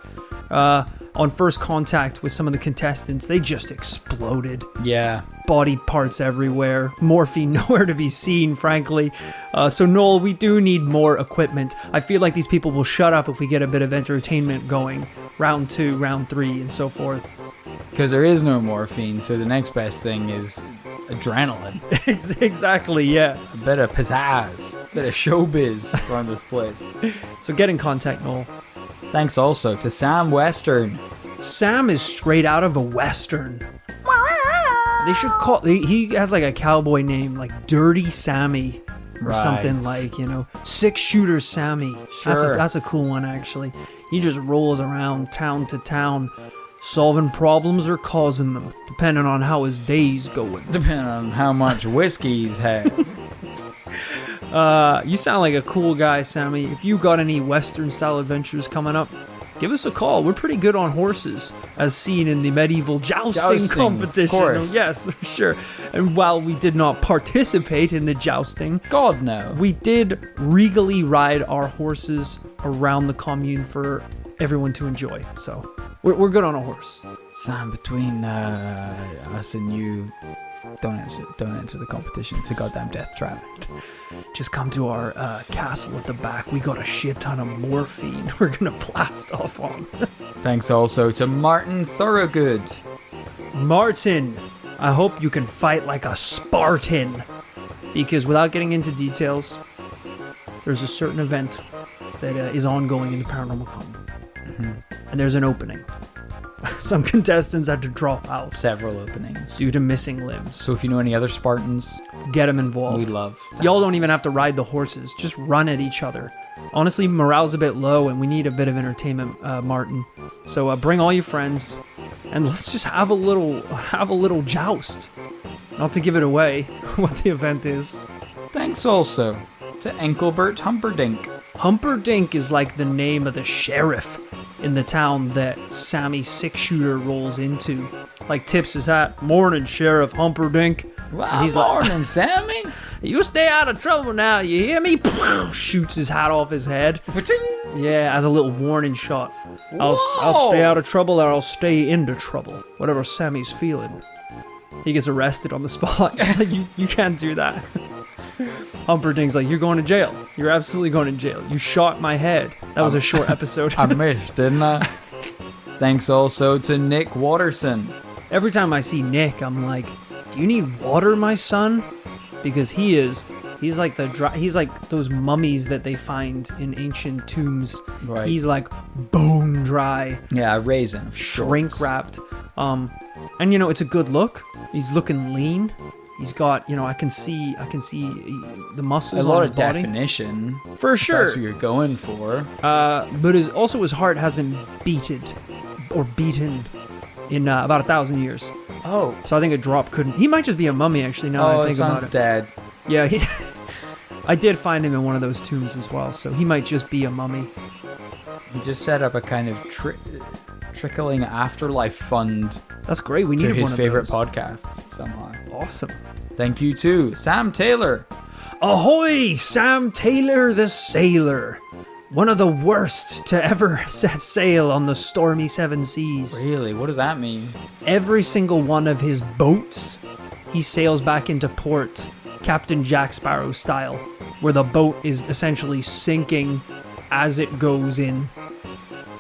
On first contact with some of the contestants, they just exploded. Yeah. Body parts everywhere. Morphine nowhere to be seen, frankly. So Noel, we do need more equipment. I feel like these people will shut up if we get a bit of entertainment going. Round 2, round 3, and so forth. Because there is no morphine, so the next best thing is adrenaline. Exactly, yeah. A bit of pizzazz. A bit of showbiz around this place. So get in contact, Noel. Thanks also to Sam Western. Sam is straight out of a Western. They should call... He has like a cowboy name, like Dirty Sammy. Or something like, 6-shooter Sammy. Sure. That's a cool one, actually. He just rolls around town to town, solving problems or causing them, depending on how his day's going. Depending on how much whiskey he's had. You sound like a cool guy, Sammy. If you got any Western-style adventures coming up, give us a call. We're pretty good on horses, as seen in the medieval jousting competition. Of course. Yes, for sure. And while we did not participate in the jousting, God no, we did regally ride our horses around the commune for everyone to enjoy. So we're good on a horse. Sam, between us and you, don't enter the competition. It's a goddamn death trap. Just come to our castle at the back. We got a shit ton of morphine we're gonna blast off on. Thanks also to Martin Thorogood. Martin, I hope you can fight like a Spartan. Because without getting into details, there's a certain event that is ongoing in the paranormal commune. Mm-hmm. And there's an opening. Some contestants had to drop out. Several openings. Due to missing limbs. So if you know any other Spartans, get them involved. We'd love that. Y'all don't even have to ride the horses. Just run at each other. Honestly, morale's a bit low and we need a bit of entertainment, Martin. So bring all your friends and let's just have a little joust. Not to give it away what the event is. Thanks also to Enkelbert Humperdinck. Humperdinck is like the name of the sheriff in the town that Sammy 6-shooter rolls into. Like tips his hat, "Morning, Sheriff Humperdinck." Wow, and he's morning, like, Sammy. "You stay out of trouble now, you hear me?" Shoots his hat off his head. Yeah, as a little warning shot. I'll stay out of trouble or I'll stay into trouble. Whatever Sammy's feeling. He gets arrested on the spot. you can't do that. Humperdinck's like, "You're going to jail. You're absolutely going to jail. You shot my head." That was a short episode. I missed, didn't I? Thanks also to Nick Watterson. Every time I see Nick, I'm like, "Do you need water, my son?" Because he's like he's like those mummies that they find in ancient tombs. Right. He's like bone dry. Yeah, raisin. Shrink wrapped. And it's a good look. He's looking lean. He's got, I can see the muscles on his body. A lot of definition. For sure. That's what you're going for. But his heart hasn't beaten in about 1,000 years. Oh. So I think a drop couldn't. He might just be a mummy, actually, now that I think about it. Dead. Yeah, I did find him in one of those tombs as well, so he might just be a mummy. He just set up a kind of trickling afterlife fund. That's great. We needed to his one of favorite those. podcasts somehow. Awesome. Thank you to Sam Taylor. Ahoy, Sam Taylor the sailor. One of the worst to ever set sail on the stormy seven seas. Really? What does that mean? Every single one of his boats, he sails back into port, Captain Jack Sparrow style, where the boat is essentially sinking as it goes in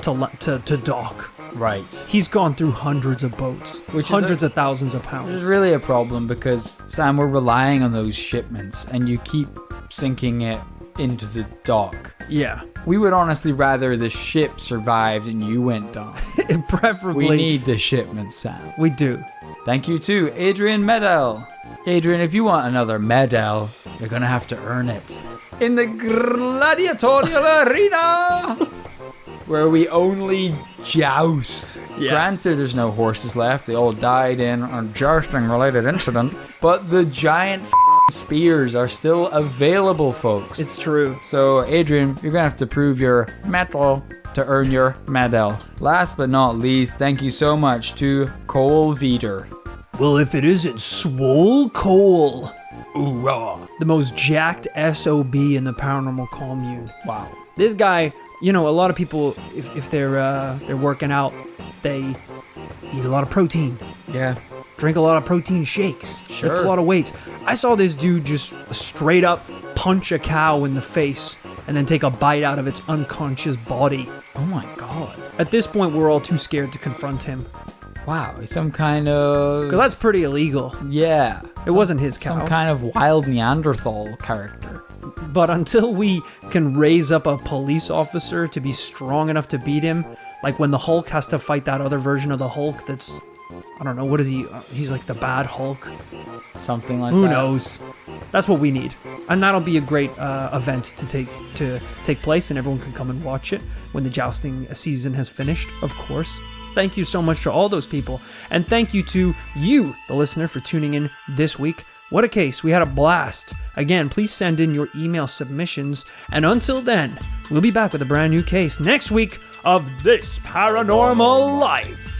to dock. Right. He's gone through hundreds of boats, hundreds of thousands of pounds. It's really a problem because, Sam, we're relying on those shipments and you keep sinking it into the dock. Yeah. We would honestly rather the ship survived and you went down. Preferably. We need the shipment, Sam. We do. Thank you to Adrian Medel. Adrian, if you want another medal, you're going to have to earn it. in the gladiatorial arena, where we only joust. Yes. Granted, there's no horses left. They all died in a jousting-related incident. But the giant spears are still available, folks. It's true. So, Adrian, you're going to have to prove your mettle to earn your medal. Last but not least, thank you so much to Cole Veeder. Well, if it isn't Swole Cole, Hoorah. the most jacked SOB in the paranormal commune. Wow. This guy, you know, a lot of people, if they're working out, they eat a lot of protein. Yeah. Drink a lot of protein shakes. Sure. Lift a lot of weights. I saw this dude just straight up punch a cow in the face and then take a bite out of its unconscious body. Oh my god. At this point, we're all too scared to confront him. Wow, he's some kind of... Because that's pretty illegal. Yeah. It wasn't his cow. Some kind of wild Neanderthal character. But until we can raise up a police officer to be strong enough to beat him, like when the Hulk has to fight that other version of the Hulk that's... I don't know, what is he? He's like the bad Hulk. Something like Who that. knows? That's what we need. And that'll be a great event to take place, and everyone can come and watch it when the jousting season has finished, of course. Thank you so much to all those people. And thank you to you, the listener, for tuning in this week. What a case. We had a blast. Again, please send in your email submissions. And until then, we'll be back with a brand new case next week of This Paranormal Life.